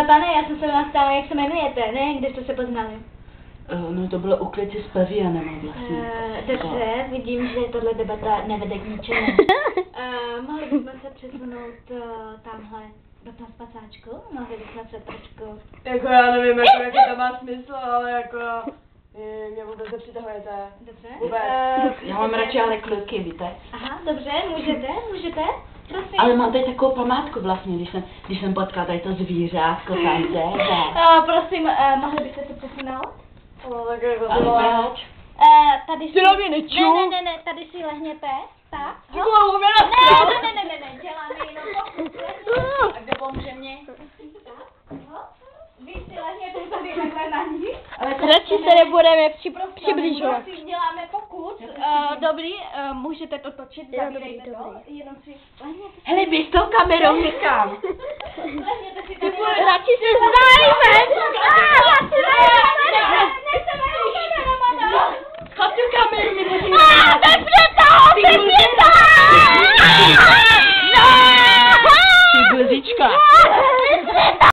Pane, já jsem se vás ptala, jak se jmenujete, ne? Kde jste se poznali? No to bylo u klici s pavianem vlastně. Dobře, vidím, že tohle debata nevede k ničemu. Mohli bychom se přesunout tamhle do toho spacáčku? Mohli bychom se trošku... Jako já nevím, jako, jaký to má smysl, ale jako... Mě vůbec nepřitahujete. Dobře. Vůbec. Já mám radši ale kluky, víte? Aha, dobře, můžete? Prosím. Ale mám tady takovou památku vlastně, když jsem potkala tady to zvířátko tam jde. Prosím, mohli byste se přesunout? No tak jako Ale proč? Tady si... Ty na mě neču? Ne, tady si lehněte. Tak. Ty vole, mě Ne, děláme jenom pokus. A kdo pomůže mě? Tak. Vy si lehněte tady takhle na ní. Radši se nebudeme přibližovat. Prosím, děláme pokus. Dobrý, můžete to točit, zavírejte to. Jenom si lehněte. Hele, běž tou kamerou někam. Lehněte si tady. Radši se vzdálíme!